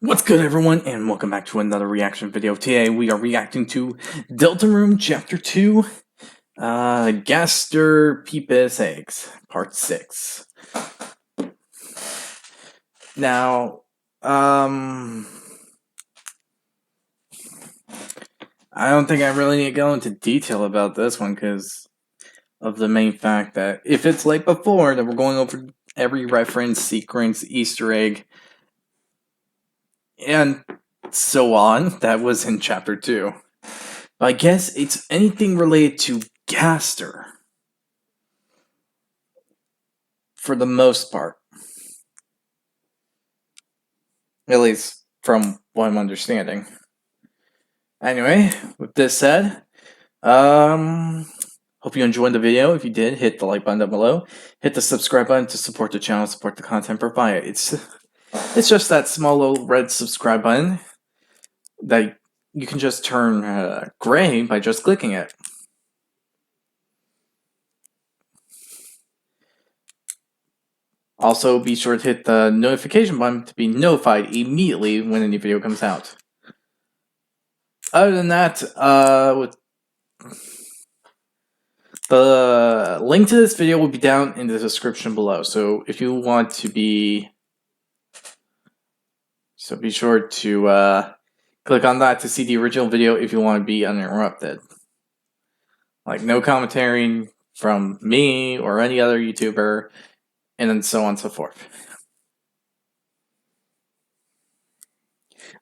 What's good, everyone, and welcome back to another reaction video. Today we are reacting to Deltarune Chapter 2, GASTER Pipis Eggs, Part 6. Now, I don't think I really need to go into detail about this one because of the main fact that if it's like before, that we're going over every reference, sequence, Easter egg, and so on that was in Chapter 2. I guess it's anything related to GASTER. For the most part. At least from what I'm understanding. Anyway, with this said, hope you enjoyed the video. If you did, hit the like button down below. Hit the subscribe button to support the channel, support the content provided. It's just that small little red subscribe button that you can just turn gray by just clicking it. Also, be sure to hit the notification button to be notified immediately when a new video comes out. Other than that, with the link to this video will be down in the description below. So if you want to be sure to click on that to see the original video if you want to be uninterrupted. Like no commentary from me or any other YouTuber, and then so on and so forth.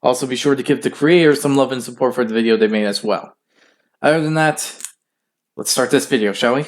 Also be sure to give the creators some love and support for the video they made as well. Other than that, let's start this video, shall we?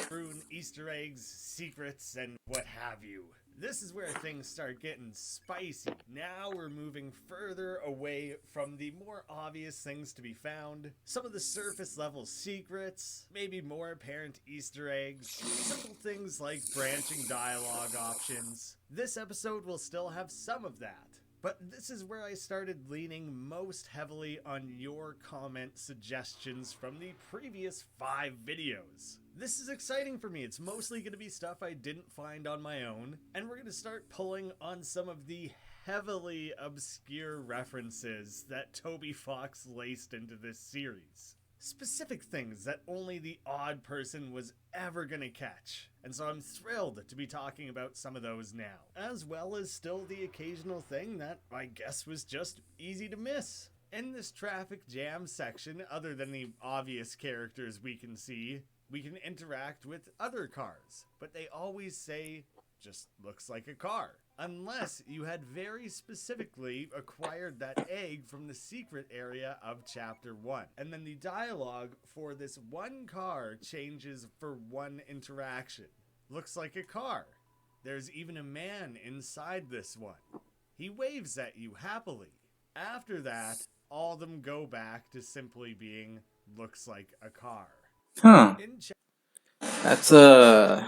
Easter eggs, secrets, and what have you. This is where things start getting spicy. Now we're moving further away from the more obvious things to be found, some of the surface level secrets, maybe more apparent Easter eggs, simple things like branching dialogue options. This episode will still have some of that. But this is where I started leaning most heavily on your comment suggestions from the previous 5 videos. This is exciting for me. It's mostly going to be stuff I didn't find on my own, and we're going to start pulling on some of the heavily obscure references that Toby Fox laced into this series. Specific things that only the odd person was ever gonna catch. And so I'm thrilled to be talking about some of those now, as well as still the occasional thing that I guess was just easy to miss. In this traffic jam section, other than the obvious characters we can see, we can interact with other cars, but they always say, just looks like a car. Unless you had very specifically acquired that egg from the secret area of Chapter 1. And then the dialogue for this one car changes for one interaction. Looks like a car. There's even a man inside this one. He waves at you happily. After that, all of them go back to simply being, looks like a car. Huh. That's a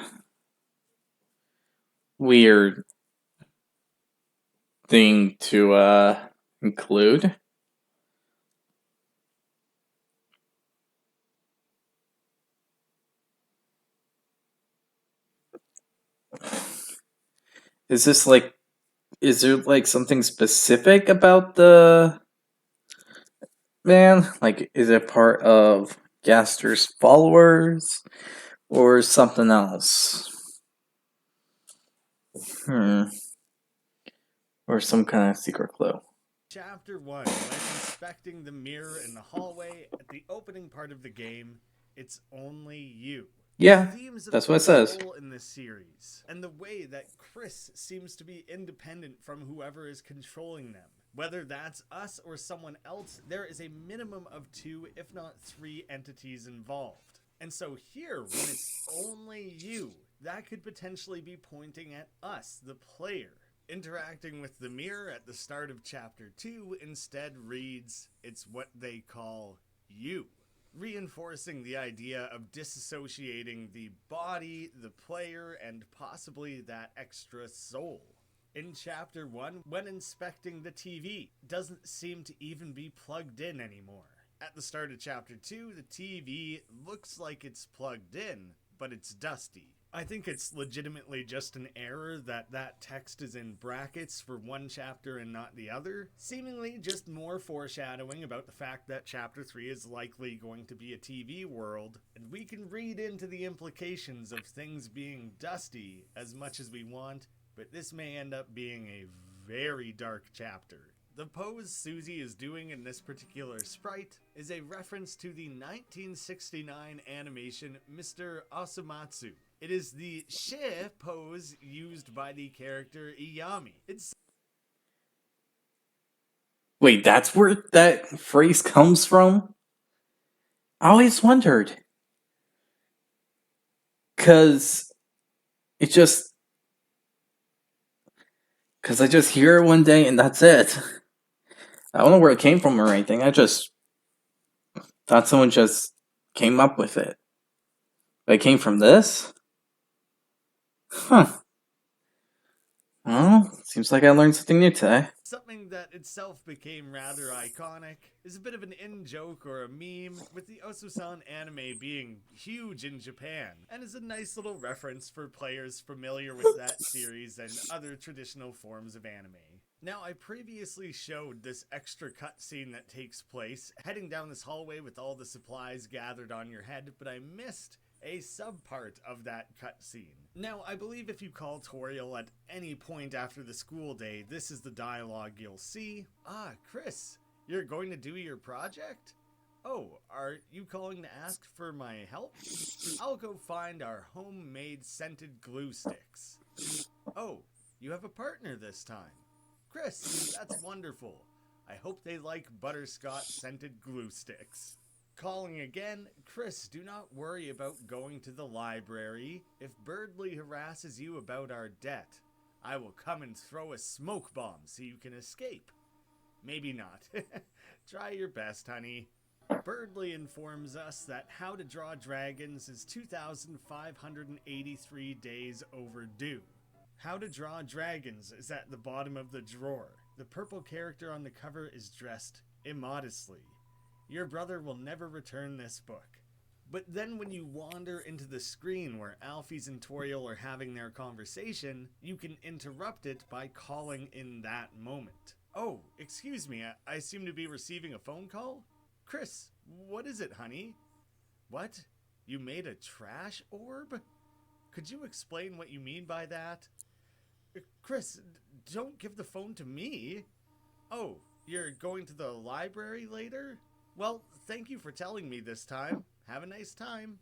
weird thing to include. Is there like something specific about the man? Like, is it part of Gaster's followers or something else? Or some kind of secret clue. Chapter 1, when inspecting the mirror in the hallway at the opening part of the game, it's only you. Yeah, that's what it says. In this series, and the way that Chris seems to be independent from whoever is controlling them. Whether that's us or someone else, there is a minimum of 2, if not 3 entities involved. And so here, when it's only you, that could potentially be pointing at us, the player. Interacting with the mirror at the start of Chapter 2 instead reads, it's what they call you. Reinforcing the idea of disassociating the body, the player, and possibly that extra soul. In Chapter 1, when inspecting the TV, doesn't seem to even be plugged in anymore. At the start of Chapter 2, the TV looks like it's plugged in, but it's dusty. I think it's legitimately just an error that text is in brackets for one chapter and not the other. Seemingly just more foreshadowing about the fact that Chapter 3 is likely going to be a TV world, and we can read into the implications of things being dusty as much as we want, but this may end up being a very dark chapter. The pose Susie is doing in this particular sprite is a reference to the 1969 animation Mr. Osamatsu. It is the shi pose used by the character Iyami. Wait, that's where that phrase comes from? I always wondered. Because it just. Because I just hear it one day and that's it. I don't know where it came from or anything. I just thought someone just came up with it. But it came from this? Huh. Well, seems like I learned something new today. Something that itself became rather iconic is a bit of an in-joke or a meme, with the Osusan anime being huge in Japan, and is a nice little reference for players familiar with that series and other traditional forms of anime. Now, I previously showed this extra cutscene that takes place heading down this hallway with all the supplies gathered on your head, but I missed a subpart of that cutscene. Now, I believe if you call Toriel at any point after the school day, this is the dialogue you'll see. Ah, Chris, you're going to do your project? Oh, are you calling to ask for my help? I'll go find our homemade scented glue sticks. Oh, you have a partner this time. Chris, that's wonderful. I hope they like butterscotch scented glue sticks. Calling again, Chris, do not worry about going to the library. If Birdley harasses you about our debt, I will come and throw a smoke bomb so you can escape. Maybe not. Try your best, honey. Birdley informs us that How to Draw Dragons is 2,583 days overdue. How to Draw Dragons is at the bottom of the drawer. The purple character on the cover is dressed immodestly. Your brother will never return this book. But then when you wander into the screen where Alphys and Toriel are having their conversation, you can interrupt it by calling in that moment. Oh, excuse me, I seem to be receiving a phone call? Chris, what is it, honey? What? You made a trash orb? Could you explain what you mean by that? Chris, don't give the phone to me. Oh, you're going to the library later? Well, thank you for telling me this time. Have a nice time.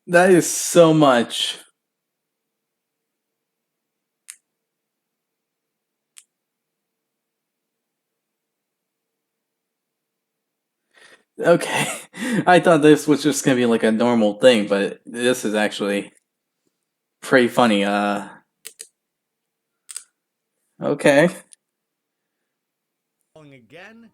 That is so much. Okay. I thought this was just gonna be like a normal thing, but this is actually pretty funny. Okay. Calling again?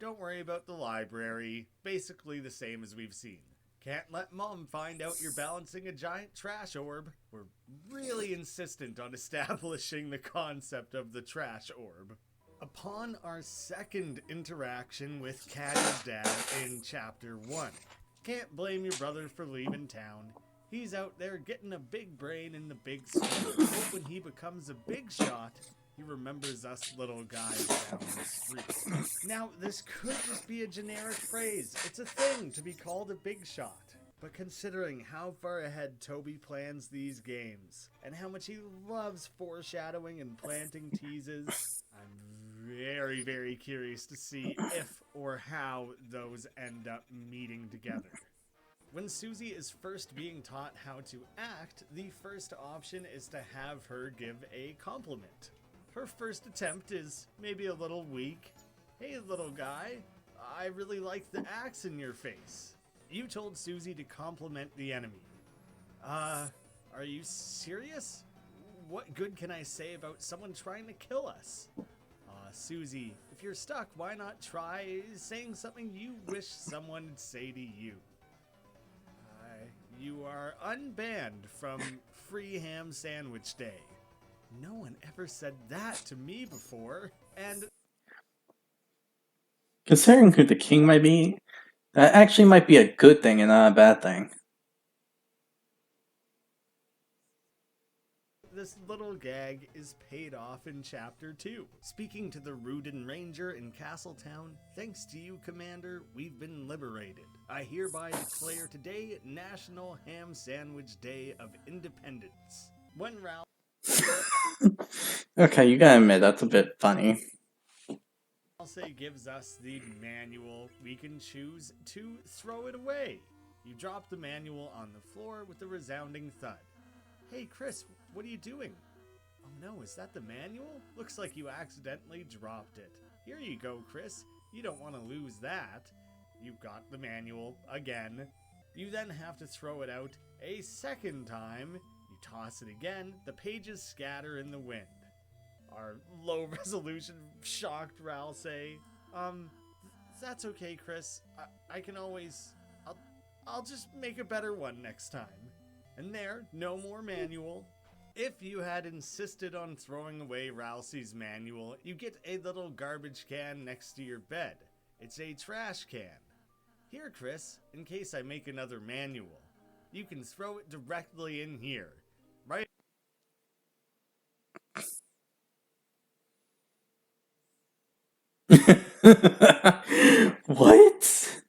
Don't worry about the library. Basically the same as we've seen. Can't let Mom find out you're balancing a giant trash orb. We're really insistent on establishing the concept of the trash orb. Upon our second interaction with Caddy's dad in Chapter 1, can't blame your brother for leaving town. He's out there getting a big brain in the big school. Hope when he becomes a big shot, he remembers us little guys down the street. Now, this could just be a generic phrase. It's a thing to be called a big shot. But considering how far ahead Toby plans these games, and how much he loves foreshadowing and planting teases, I'm very, very curious to see if or how those end up meeting together. When Susie is first being taught how to act, the first option is to have her give a compliment. Her first attempt is maybe a little weak. Hey, little guy, I really like the axe in your face. You told Susie to compliment the enemy. Are you serious? What good can I say about someone trying to kill us? Susie, if you're stuck, why not try saying something you wish someone would say to you? You are unbanned from Free Ham Sandwich Day. No one ever said that to me before, and Considering who the king might be, That actually might be a good thing and not a bad thing. This little gag is paid off in Chapter 2. Speaking to the Rudin Ranger in Castletown, thanks to you, Commander, we've been liberated. I hereby declare today National Ham Sandwich Day of Independence. When Ralph Okay, you gotta admit, that's a bit funny. gives us the manual, we can choose to throw it away. You drop the manual on the floor with a resounding thud. Hey, Chris, what are you doing? Oh no, is that the manual? Looks like you accidentally dropped it. Here you go, Chris. You don't want to lose that. You've got the manual again. You then have to throw it out a second time. You toss it again. The pages scatter in the wind. Our low resolution shocked Ralsei. That's okay, Chris. I can always... I'll just make a better one next time. And there, no more manual. If you had insisted on throwing away Ralsei's manual, you get a little garbage can next to your bed. It's a trash can. Here, Chris, in case I make another manual, you can throw it directly in here. Right? What?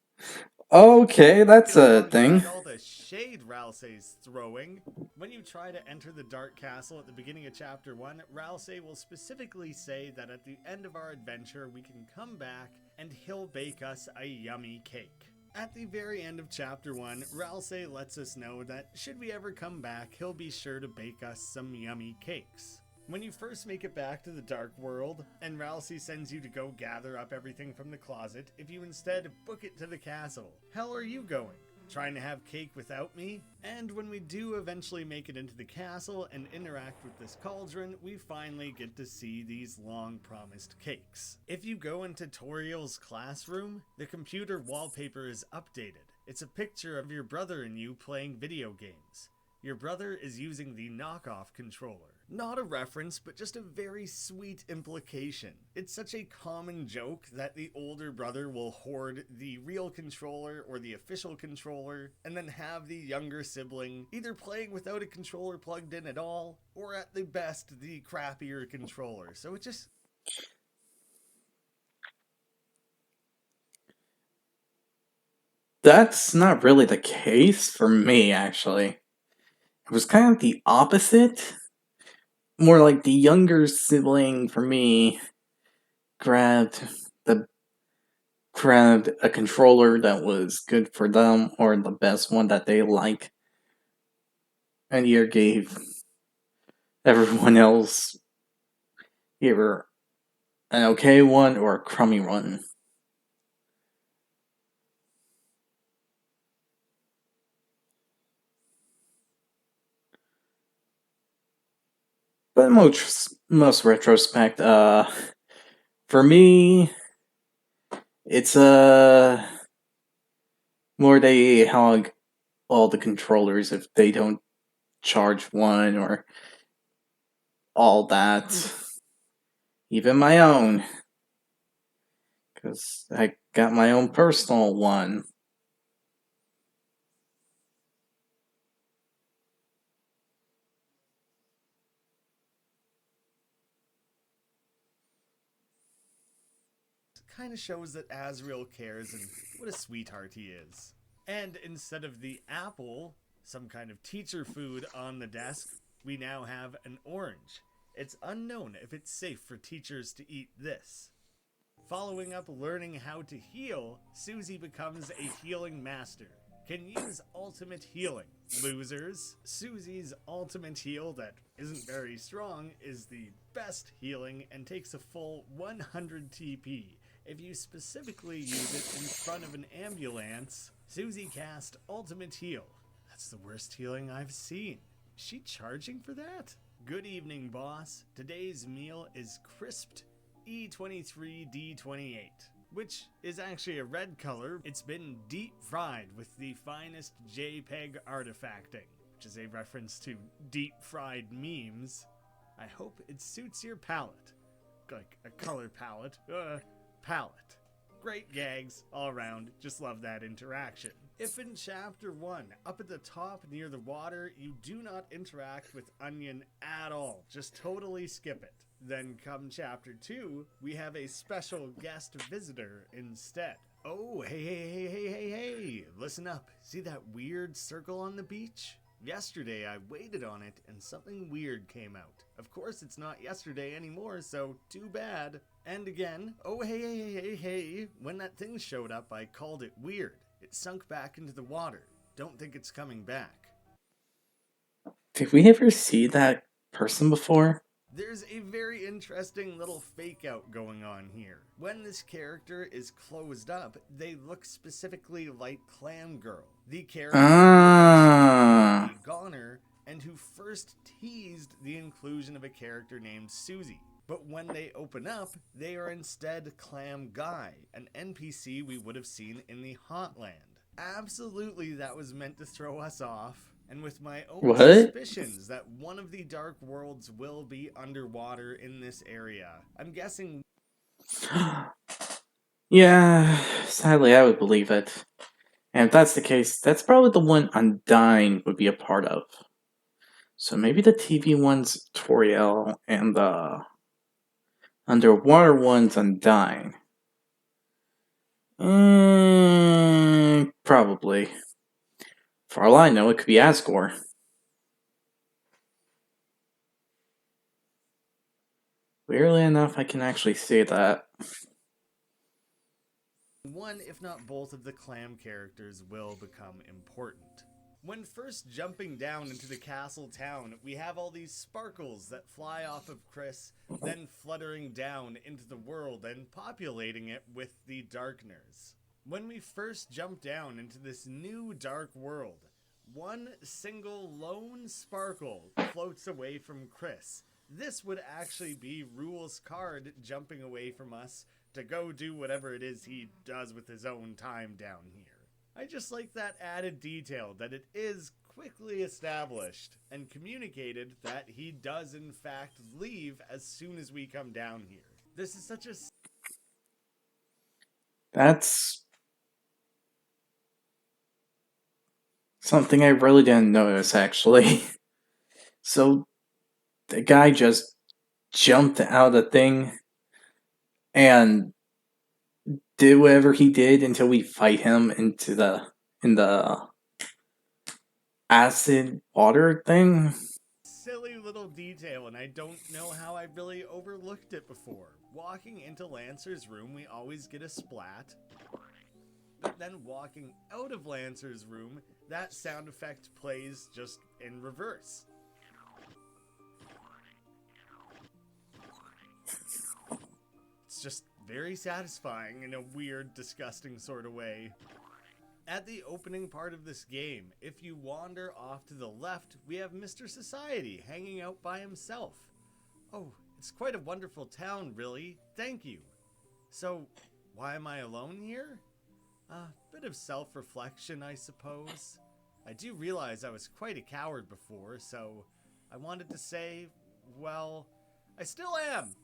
Okay, that's a thing. All the shade Ralsei's throwing. When you try to enter the Dark Castle at the beginning of Chapter 1, Ralsei will specifically say that at the end of our adventure, we can come back and he'll bake us a yummy cake. At the very end of Chapter 1, Ralsei lets us know that should we ever come back, he'll be sure to bake us some yummy cakes. When you first make it back to the Dark World, and Ralsei sends you to go gather up everything from the closet, if you instead book it to the castle, how are you going? Trying to have cake without me? And when we do eventually make it into the castle and interact with this cauldron, we finally get to see these long-promised cakes. If you go into Toriel's classroom, the computer wallpaper is updated. It's a picture of your brother and you playing video games. Your brother is using the knockoff controller. Not a reference, but just a very sweet implication. It's such a common joke that the older brother will hoard the real controller or the official controller, and then have the younger sibling either playing without a controller plugged in at all, or at the best, the crappier controller. So it just... That's not really the case for me, actually. It was kind of the opposite. More like the younger sibling for me grabbed a controller that was good for them or the best one that they like, and either gave everyone else either an okay one or a crummy one. But in most retrospect, for me, it's more they hog all the controllers if they don't charge one or all that. Even my own. Because I got my own personal one. kind of shows that Asriel cares and what a sweetheart he is. And instead of the apple, some kind of teacher food on the desk, we now have an orange. It's unknown if it's safe for teachers to eat this. Following up learning how to heal, Susie becomes a healing master. Can use ultimate healing. Losers. Susie's ultimate heal that isn't very strong is the best healing and takes a full 100 TP. If you specifically use it in front of an ambulance, Susie cast ultimate heal. That's the worst healing I've seen. Is she charging for that? Good evening, boss. Today's meal is crisped E23D28, which is actually a red color. It's been deep fried with the finest JPEG artifacting, which is a reference to deep fried memes. I hope it suits your palate. Like a color palette. Palette. Great gags all around, just love that interaction. If in Chapter 1, up at the top near the water, you do not interact with Onion at all, just totally skip it. Then come Chapter 2, we have a special guest visitor instead. Oh, hey, listen up. See that weird circle on the beach? Yesterday I waited on it and something weird came out. Of course it's not yesterday anymore, so too bad. And again, oh hey, when that thing showed up I called it weird. It sunk back into the water. Don't think it's coming back. Did we ever see that person before? There's a very interesting little fake out going on here. When this character is closed up, they look specifically like Clam Girl, the character Ah. Goner, and who first teased the inclusion of a character named Susie. But when they open up, they are instead Clam Guy, an NPC we would have seen in the Hotland. Absolutely, that was meant to throw us off. And with my own suspicions that one of the dark worlds will be underwater in this area, I'm guessing... Yeah, sadly I would believe it. And if that's the case, that's probably the one Undyne would be a part of. So maybe the TV one's Toriel and the underwater one's Undyne. Probably. For all I know, it could be Asgore. Weirdly enough, I can actually see that. One, if not both, of the Clam characters will become important. When first jumping down into the castle town, we have all these sparkles that fly off of Chris, then fluttering down into the world and populating it with the Darkners. When we first jump down into this new dark world, one single lone sparkle floats away from Chris. This would actually be Rule's card jumping away from us to go do whatever it is he does with his own time down here. I just like that added detail that it is quickly established and communicated that he does in fact leave as soon as we come down here. This is such a... That's something I really didn't notice, actually. So, the guy just jumped out of the thing and did whatever he did until we fight him in the acid water thing. Silly little detail, and I don't know how I really overlooked it before. Walking into Lancer's room, we always get a splat. But then walking out of Lancer's room, that sound effect plays just in reverse. It's just very satisfying in a weird, disgusting sort of way. At the opening part of this game, if you wander off to the left, we have Mr. Society hanging out by himself. Oh, it's quite a wonderful town, really. Thank you. So, why am I alone here? A bit of self-reflection, I suppose. I do realize I was quite a coward before, so I wanted to say, well, I still am.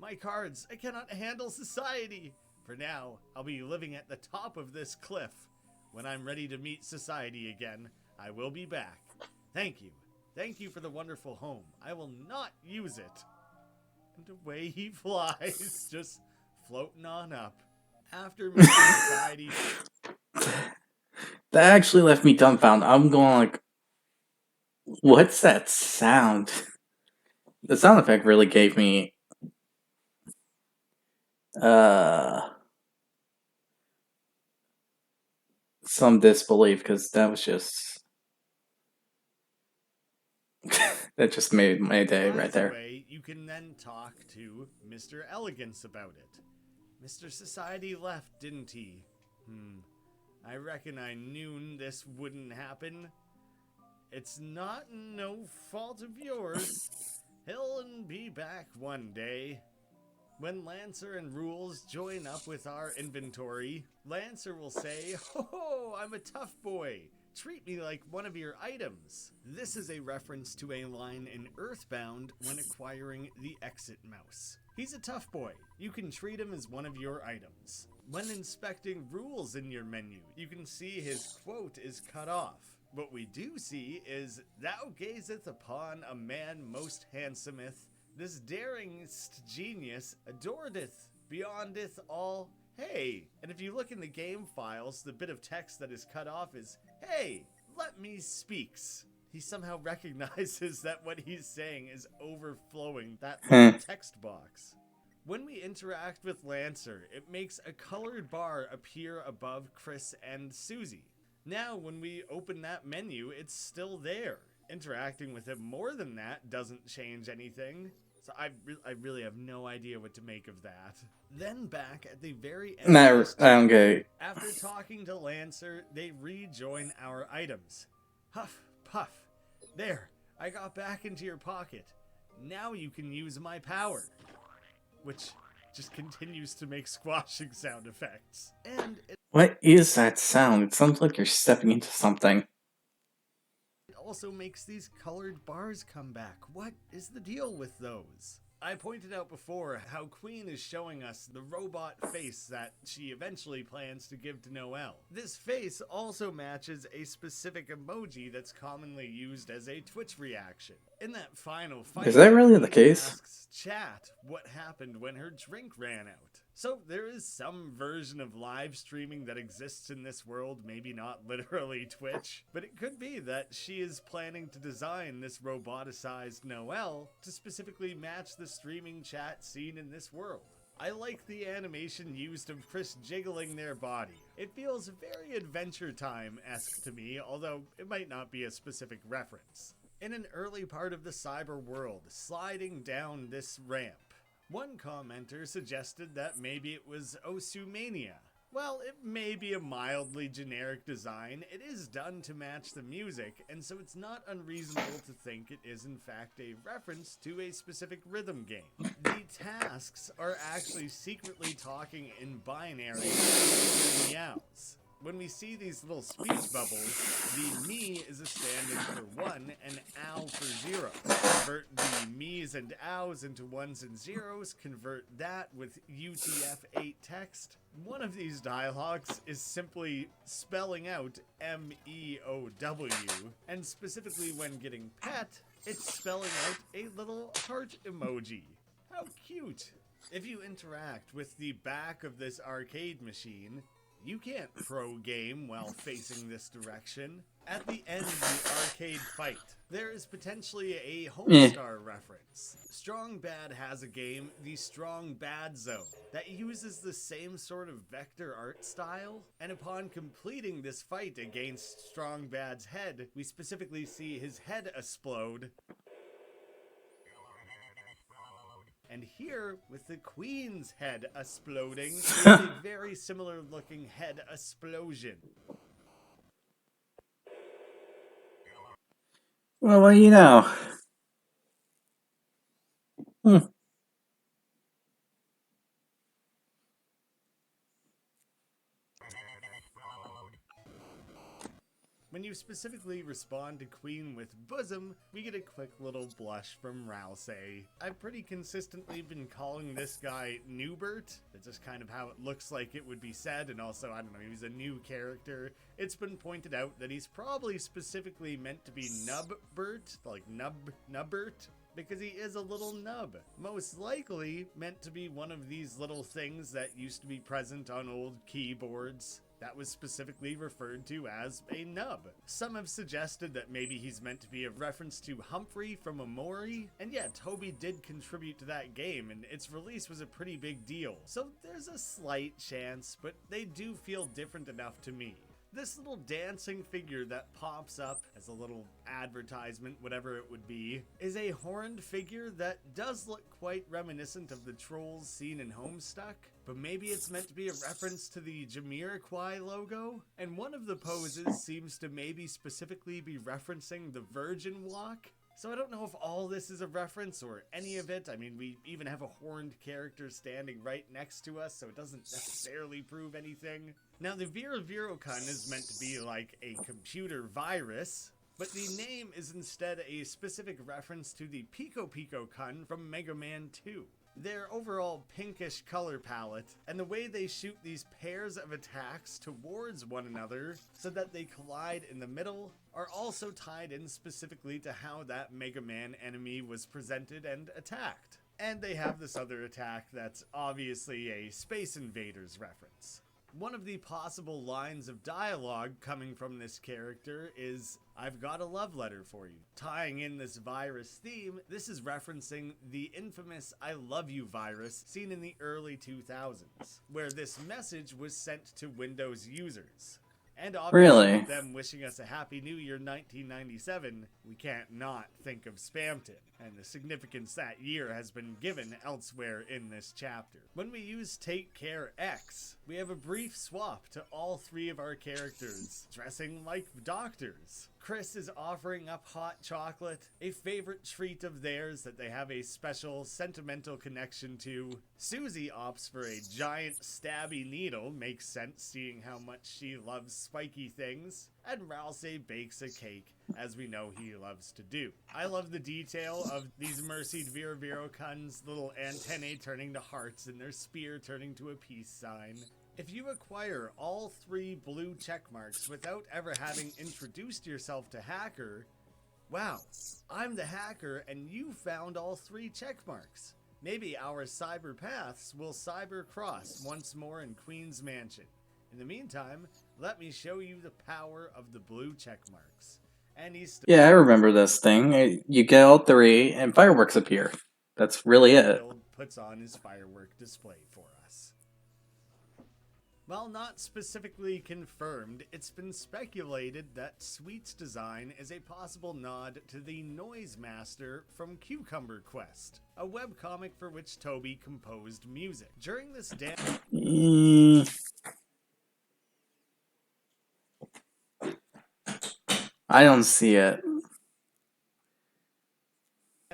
My cards, I cannot handle society. For now, I'll be living at the top of this cliff. When I'm ready to meet society again, I will be back. Thank you. Thank you for the wonderful home. I will not use it. And away he flies, just floating on up. After Mr. Society... That actually left me dumbfounded. I'm going like, what's that sound? The sound effect really gave me some disbelief, because that was just that just made my day right there. Away, you can then talk to Mr. Elegance about it. Mr. Society left, didn't he? I reckon I knew this wouldn't happen. It's not no fault of yours. He'll be back one day. When Lancer and Rules join up with our inventory, Lancer will say, "Ho ho, I'm a tough boy. Treat me like one of your items. This is a reference to a line in Earthbound when acquiring the exit mouse. He's a tough boy. You can treat him as one of your items. When inspecting rules in your menu, you can see his quote is cut off. What we do see is, "Thou gazeth upon a man most handsometh, this daringest genius adoredeth, beyondeth all, hey." And if you look in the game files, the bit of text that is cut off is, "Hey, let me speaks." He somehow recognizes that what he's saying is overflowing that little text box. When we interact with Lancer, it makes a colored bar appear above Chris and Susie. Now, when we open that menu, it's still there. Interacting with him more than that doesn't change anything. So I really have no idea what to make of that. Then back at the very end, Okay. after talking to Lancer, they rejoin our items. Huff, puff. There, I got back into your pocket. Now you can use my power. Which just continues to make squashing sound effects. And What is that sound? It sounds like you're stepping into something. it also makes these colored bars come back. What is the deal with those? I pointed out before how Queen is showing us the robot face that she eventually plans to give to Noelle. This face also matches a specific emoji that's commonly used as a Twitch reaction. In that final fight, Is that really the Queen case? asks chat what happened when her drink ran out. So there is some version of live streaming that exists in this world, maybe not literally Twitch, but it could be that she is planning to design this roboticized Noelle to specifically match the streaming chat seen in this world. I like the animation used of Chris jiggling their body. It feels very Adventure Time-esque to me, although it might not be a specific reference. In an early part of the cyber world, sliding down this ramp, one commenter suggested that maybe it was Osumania. Well, it may be a mildly generic design, it is done to match the music, and so it's not unreasonable to think it is in fact a reference to a specific rhythm game. The tasks are actually secretly talking in binary meows. When we see these little speech bubbles, the me is a stand-in for 1 and ow for 0. Convert the me's and ows into 1s and 0s, convert that with UTF-8 text. One of these dialogues is simply spelling out MEOW, and specifically when getting pet, it's spelling out a little heart emoji. How cute! If you interact with the back of this arcade machine, you can't pro-game while facing this direction. At the end of the arcade fight, there is potentially a Homestar reference. Strong Bad has a game, the Strong Bad Zone, that uses the same sort of vector art style, and upon completing this fight against Strong Bad's head, we specifically see his head explode. And here, with the Queen's head exploding, is a very similar looking head explosion. Well, what do you know? When you specifically respond to Queen with bosom, we get a quick little blush from Rousey. I've pretty consistently been calling this guy Newbert. That's just kind of how it looks like it would be said, and also, I don't know, he's a new character. It's been pointed out that he's probably specifically meant to be Nubbert, like Nubbert, because he is a little nub. Most likely meant to be one of these little things that used to be present on old keyboards. That was specifically referred to as a nub. Some have suggested that maybe he's meant to be a reference to Humphrey from Amori, and yeah, Toby did contribute to that game, and its release was a pretty big deal. So there's a slight chance, but they do feel different enough to me. This little dancing figure that pops up as a little advertisement, whatever it would be, is a horned figure that does look quite reminiscent of the trolls seen in Homestuck, but maybe it's meant to be a reference to the Jamiroquai logo, and one of the poses seems to maybe specifically be referencing the Virgin Walk. So I don't know if all this is a reference or any of it. I mean, we even have a horned character standing right next to us, so it doesn't necessarily prove anything. Now, the Virokun is meant to be like a computer virus, but the name is instead a specific reference to the Pico-Pico-Kun from Mega Man 2. Their overall pinkish color palette, and the way they shoot these pairs of attacks towards one another so that they collide in the middle, are also tied in specifically to how that Mega Man enemy was presented and attacked. And they have this other attack that's obviously a Space Invaders reference. One of the possible lines of dialogue coming from this character is, "I've got a love letter for you." Tying in this virus theme, this is referencing the infamous "I love you" virus seen in the early 2000s, where this message was sent to Windows users. And obviously, Really? with them wishing us a Happy New Year 1997, we can't not think of Spamton, and the significance that year has been given elsewhere in this chapter. When we use Take Care X, we have a brief swap to all three of our characters, dressing like doctors. Chris is offering up hot chocolate, a favorite treat of theirs that they have a special sentimental connection to. Susie opts for a giant stabby needle, makes sense seeing how much she loves spiky things. And Ralsei bakes a cake, as we know he loves to do. I love the detail of these mercied Virokun's little antennae turning to hearts and their spear turning to a peace sign. If you acquire all 3 blue checkmarks without ever having introduced yourself to Hacker, wow, I'm the hacker and you found all 3 checkmarks. Maybe our cyber paths will cyber cross once more in Queen's Mansion. In the meantime, let me show you the power of the blue checkmarks. And he's still Yeah, I remember this thing. You get all 3, and fireworks appear. That's really it. puts on his firework display for us. While not specifically confirmed, it's been speculated that Sweet's design is a possible nod to the Noise Master from Cucumber Quest, a webcomic for which Toby composed music. During this I don't see it.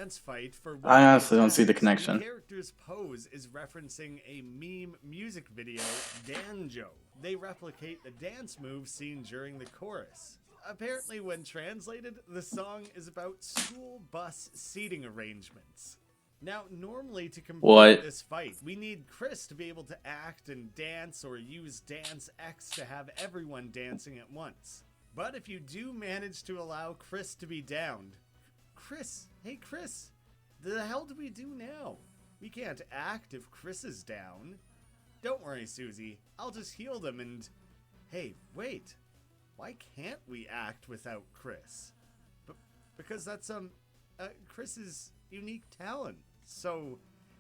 dance fight for one I of honestly don't see the attacks, connection. The character's pose is referencing a meme music video, Danjo. They replicate the dance move seen during the chorus. Apparently, when translated, the song is about school bus seating arrangements. Now, normally to complete this fight, we need Chris to be able to act and dance or use Dance X to have everyone dancing at once. But if you do manage to allow Chris to be downed, hey Chris, the hell do we do now? We can't act if Chris is down. Don't worry, Susie, I'll just heal them and... Hey, wait, why can't we act without Chris? Because that's, Chris's unique talent. So,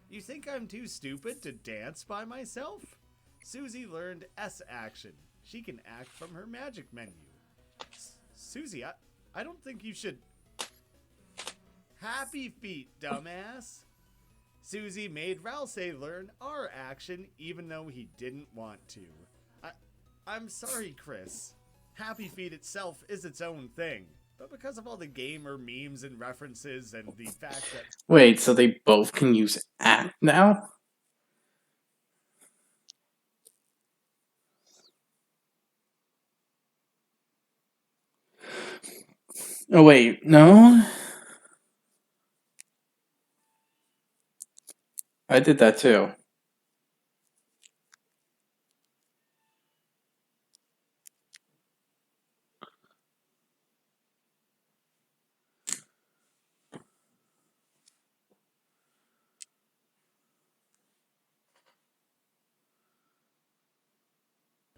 you think I'm too stupid to dance by myself? Susie learned S action. She can act from her magic menu. Susie, I don't think you should... Happy feet, dumbass. Susie made Ralsei learn R action even though he didn't want to. I'm sorry, Chris. Happy feet itself is its own thing. But because of all the gamer memes and references and the fact that... Wait, so they both can use act now? Oh wait, no? I did that too.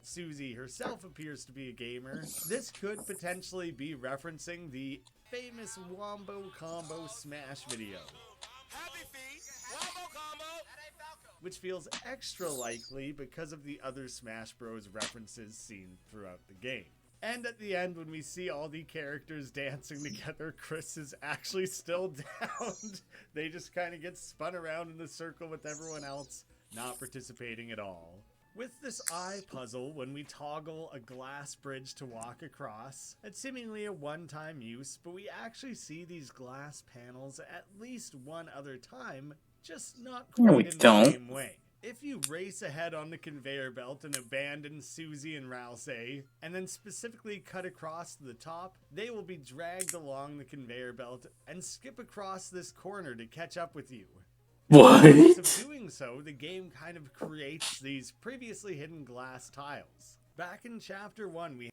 Susie herself appears to be a gamer. This could potentially be referencing the famous Wombo Combo Smash video. Happy feet, Wombo Combo! Which feels extra likely because of the other Smash Bros. References seen throughout the game. And at the end, when we see all the characters dancing together, Chris is actually still downed. They just kind of get spun around in the circle with everyone else, not participating at all. With this eye puzzle, when we toggle a glass bridge to walk across, it's seemingly a one-time use, but we actually see these glass panels at least one other time, just not No, we quite in don't. the same way. If you race ahead on the conveyor belt and abandon Susie and Ralsei, and then specifically cut across to the top, they will be dragged along the conveyor belt and skip across this corner to catch up with you. What? Of doing so, the game kind of creates these previously hidden glass tiles. Back in Chapter 1, we...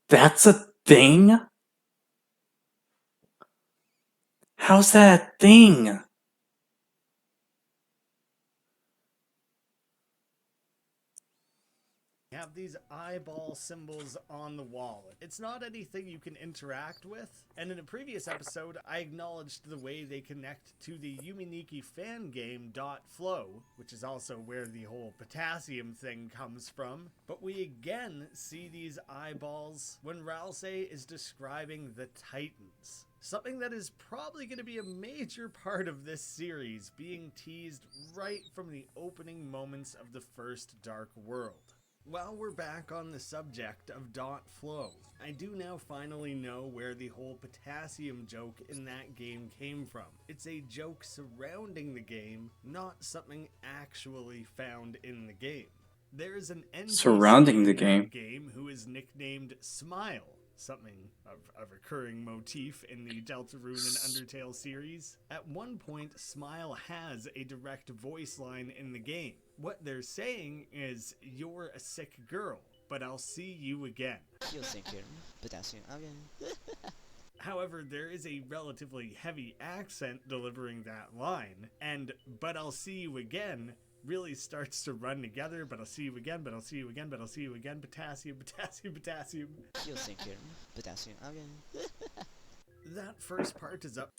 That's a thing? How's that a thing? have these eyeball symbols on the wall. It's not anything you can interact with, and in a previous episode, I acknowledged the way they connect to the Yuminiki fan game .flow, which is also where the whole potassium thing comes from, but we again see these eyeballs when Ralsei is describing the Titans. Something that is probably going to be a major part of this series, being teased right from the opening moments of the first Dark World. While we're back on the subject of .flow, I do now finally know where the whole potassium joke in that game came from. It's a joke surrounding the game, not something actually found in the game. There is an NPC surrounding the game who is nicknamed Smile, something of a recurring motif in the Deltarune and Undertale series. At one point, Smile has a direct voice line in the game. What they're saying is, "You're a sick girl, but I'll see you again." You'll sink here, potassium again. However, there is a relatively heavy accent delivering that line, and "but I'll see you again" really starts to run together. But I'll see you again, but I'll see you again, but I'll see you again, potassium, potassium, potassium. You'll sink here, potassium again. That first part is up.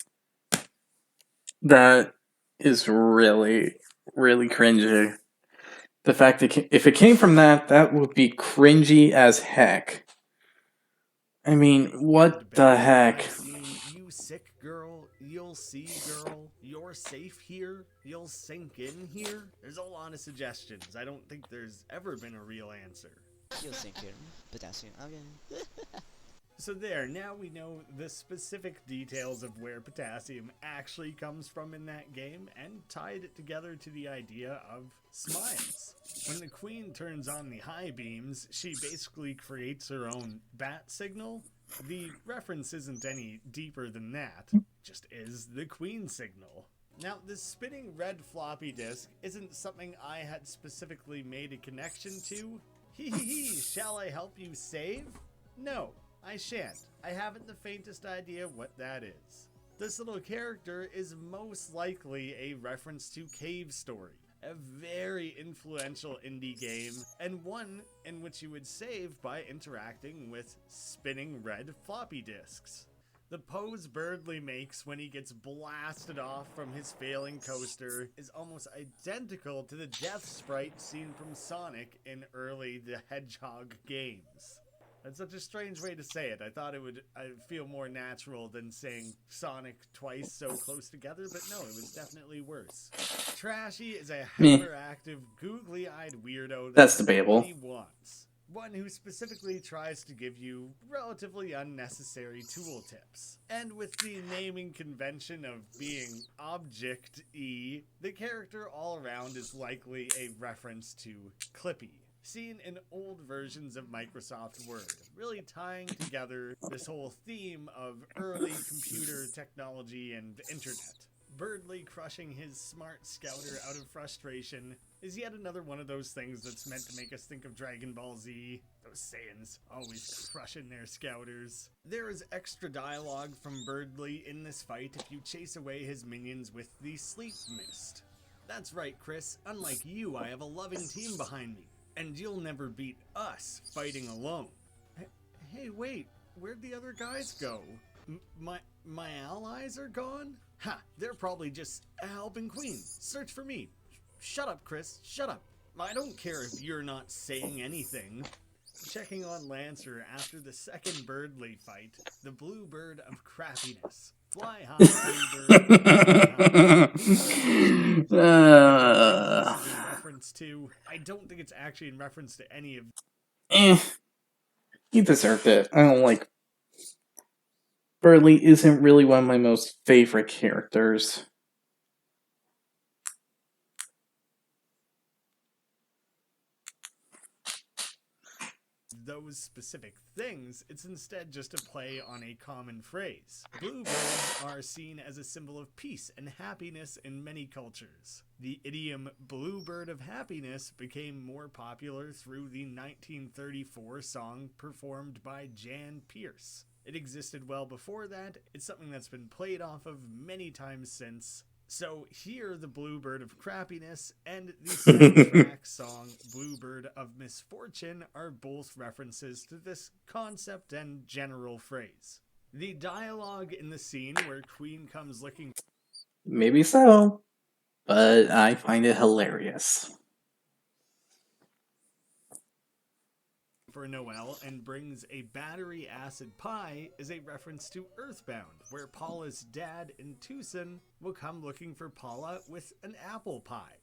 That is really, really cringy. The fact that if it came from that would be cringy as heck. I mean, what the heck? You sick girl, you'll see girl, you're safe here, you'll sink in here. There's a lot of suggestions. I don't think there's ever been a real answer. You'll sink here, potassium again. So there, now we know the specific details of where potassium actually comes from in that game, and tied it together to the idea of smiles. When the queen turns on the high beams, she basically creates her own bat signal. The reference isn't any deeper than that, just is the queen signal. Now, this spinning red floppy disk isn't something I had specifically made a connection to. Shall I help you save? No. I shan't. I haven't the faintest idea what that is. This little character is most likely a reference to Cave Story, a very influential indie game, and one in which you would save by interacting with spinning red floppy disks. The pose Birdley makes when he gets blasted off from his failing coaster is almost identical to the death sprite seen from Sonic in early the Hedgehog games. That's such a strange way to say it. I thought I'd feel more natural than saying Sonic twice so close together, but no, it was definitely worse. Trashy is a hyperactive, googly-eyed weirdo That's debatable. He wants. One who specifically tries to give you relatively unnecessary tooltips. And with the naming convention of being Object-y, the character all around is likely a reference to Clippy, seen in old versions of Microsoft Word, really tying together this whole theme of early computer technology and internet. Birdley crushing his smart scouter out of frustration is yet another one of those things that's meant to make us think of Dragon Ball Z. Those Saiyans always crushing their scouters. There is extra dialogue from Birdley in this fight if you chase away his minions with the Sleep Mist. That's right, Chris. Unlike you, I have a loving team behind me. And you'll never beat us fighting alone. Hey, wait, where'd the other guys go? My allies are gone? Ha, they're probably just helping Queen. Search for me. Shut up, Chris, shut up. I don't care if you're not saying anything. Checking on Lancer after the second Birdley fight, the blue bird of crappiness. Fly high, blue bird. Fly high. to. I don't think it's actually in reference to any of. He deserved it. I don't like. Burley isn't really one of my most favorite characters. Those specific things, it's instead just a play on a common phrase. Bluebirds are seen as a symbol of peace and happiness in many cultures. The idiom bluebird of happiness became more popular through the 1934 song performed by Jan Pierce. It existed well before that. It's something that's been played off of many times since. So here, the Bluebird of Crappiness and the soundtrack song Bluebird of Misfortune are both references to this concept and general phrase. The dialogue in the scene where Queen comes looking Maybe so, but I find it hilarious. for Noel and brings a battery acid pie is a reference to Earthbound, where Paula's dad in Tucson will come looking for Paula with an apple pie.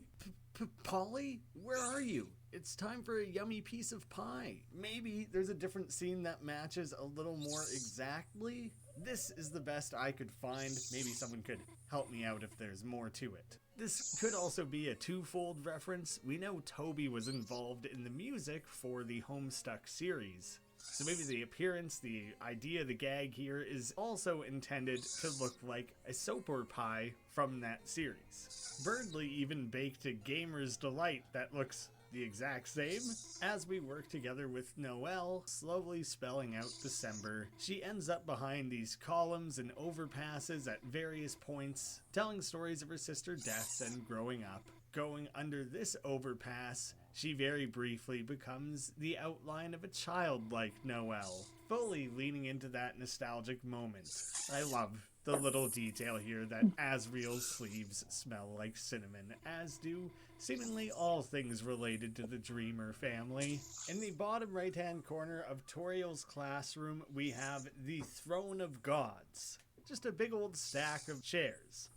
Polly, where are you? It's time for a yummy piece of pie. Maybe there's a different scene that matches a little more exactly. This is the best I could find. Maybe someone could help me out if there's more to it. This could also be a twofold reference. We know Toby was involved in the music for the Homestuck series. So maybe the appearance, the idea, the gag here is also intended to look like a soapper pie from that series. Birdley even baked a gamer's delight that looks the exact same. As we work together with Noelle, slowly spelling out December, she ends up behind these columns and overpasses at various points, telling stories of her sister's deaths and growing up. Going under this overpass, she very briefly becomes the outline of a childlike Noelle, fully leaning into that nostalgic moment. I love the little detail here that Asriel's sleeves smell like cinnamon, as do seemingly all things related to the Dreamer family. In the bottom right-hand corner of Toriel's classroom, we have the Throne of Gods. Just a big old stack of chairs.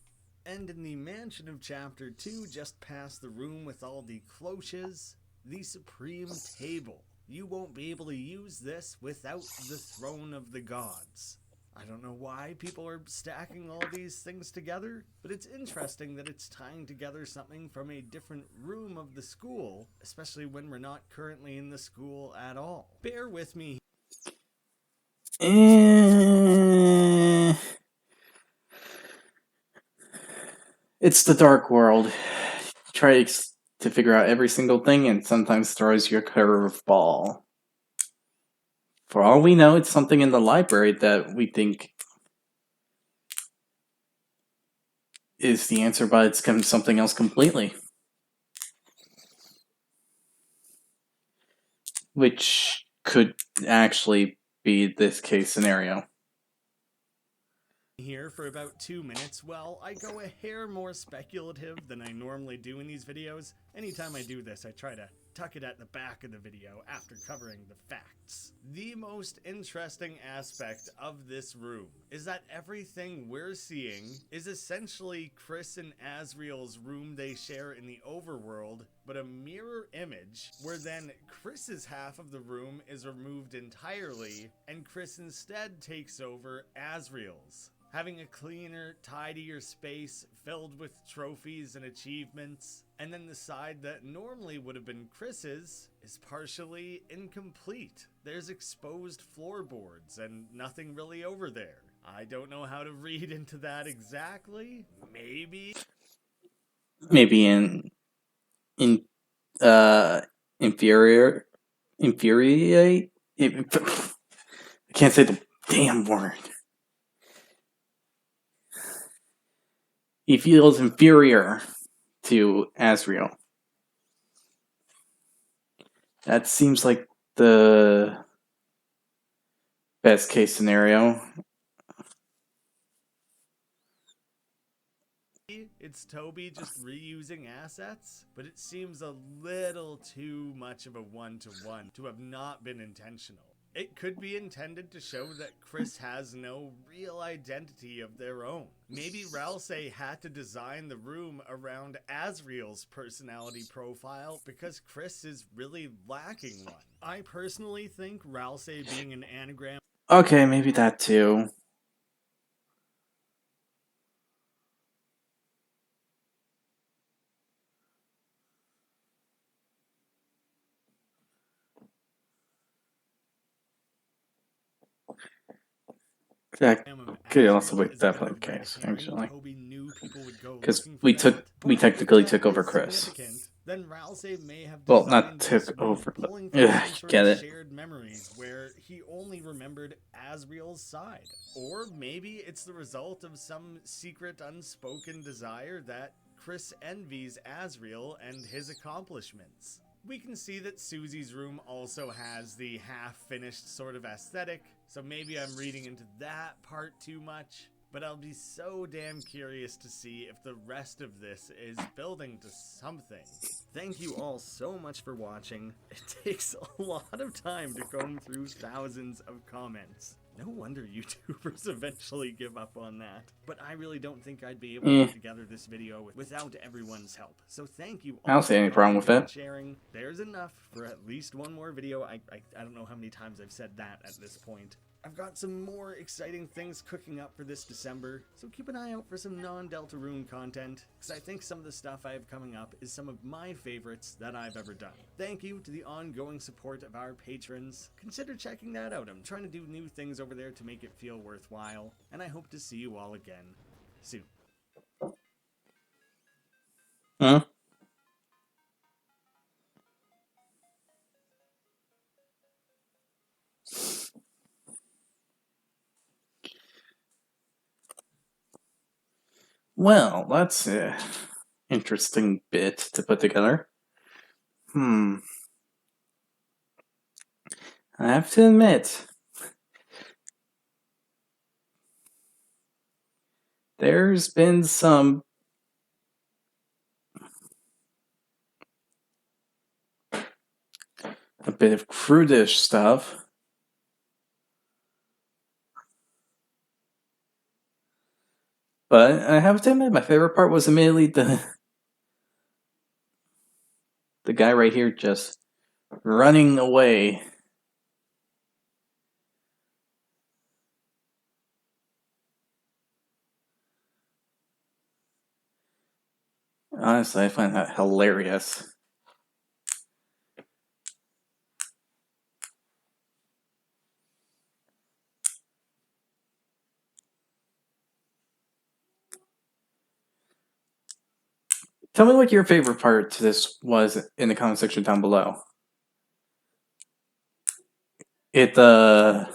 And in the mansion of Chapter 2, just past the room with all the cloches, the Supreme Table. You won't be able to use this without the Throne of the Gods. I don't know why people are stacking all these things together, but it's interesting that it's tying together something from a different room of the school, especially when we're not currently in the school at all. Bear with me. It's the dark world. Try to figure out every single thing and sometimes throws you a curveball. For all we know, it's something in the library that we think is the answer, but it's something else completely. Which could actually be this case scenario. Here for about 2 minutes. Well, I go a hair more speculative than I normally do in these videos. Anytime I do this, I try to tuck it at the back of the video after covering the facts. The most interesting aspect of this room is that everything we're seeing is essentially Chris and Asriel's room they share in the overworld, but a mirror image where then Chris's half of the room is removed entirely and Chris instead takes over Asriel's. Having a cleaner, tidier space filled with trophies and achievements, and then the side that normally would have been Chris's is partially incomplete. There's exposed floorboards and nothing really over there. I don't know how to read into that exactly. Maybe infuriate. I can't say the damn word. He feels inferior to Asriel. That seems like the best case scenario. it's Toby just reusing assets, but it seems a little too much of a one-to-one to have not been intentional. It could be intended to show that Chris has no real identity of their own. Maybe Ralsei had to design the room around Asriel's personality profile because Chris is really lacking one. I personally think Ralsei being an anagram... Okay, maybe that too. That could also be definitely the case, actually. Because we technically took over Chris. Then Ralsei may have Well, designed not this took room, over, but pulling from some sort get of it. shared memories where he only remembered Asriel's side. Or maybe it's the result of some secret unspoken desire that Chris envies Asriel and his accomplishments. We can see that Susie's room also has the half-finished sort of aesthetic, so maybe I'm reading into that part too much. But I'll be so damn curious to see if the rest of this is building to something. Thank you all so much for watching. It takes a lot of time to comb through thousands of comments. No wonder YouTubers eventually give up on that. But I really don't think I'd be able to put together this video without everyone's help. So thank you all. I don't see any problem with it. Sharing. There's enough for at least one more video. I don't know how many times I've said that at this point. I've got some more exciting things cooking up for this December, so keep an eye out for some non-Deltarune content, because I think some of the stuff I have coming up is some of my favorites that I've ever done. Thank you to the ongoing support of our patrons. Consider checking that out. I'm trying to do new things over there to make it feel worthwhile, and I hope to see you all again soon. Huh? Well, that's an interesting bit to put together. I have to admit, there's been some a bit of crudish stuff. But I have to admit, my favorite part was immediately the guy right here just running away. Honestly, I find that hilarious. Tell me what your favorite part to this was in the comment section down below. Hit the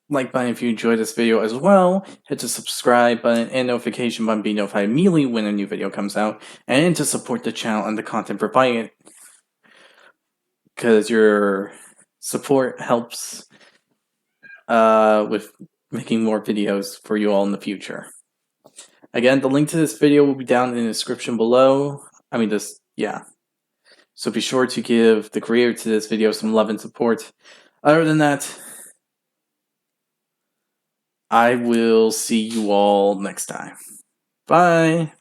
like button if you enjoyed this video as well. Hit the subscribe button and notification button to be notified immediately when a new video comes out. And to support the channel and the content provided. Because your support helps with making more videos for you all in the future. Again, the link to this video will be down in the description below. So be sure to give the creator to this video some love and support. Other than that, I will see you all next time. Bye!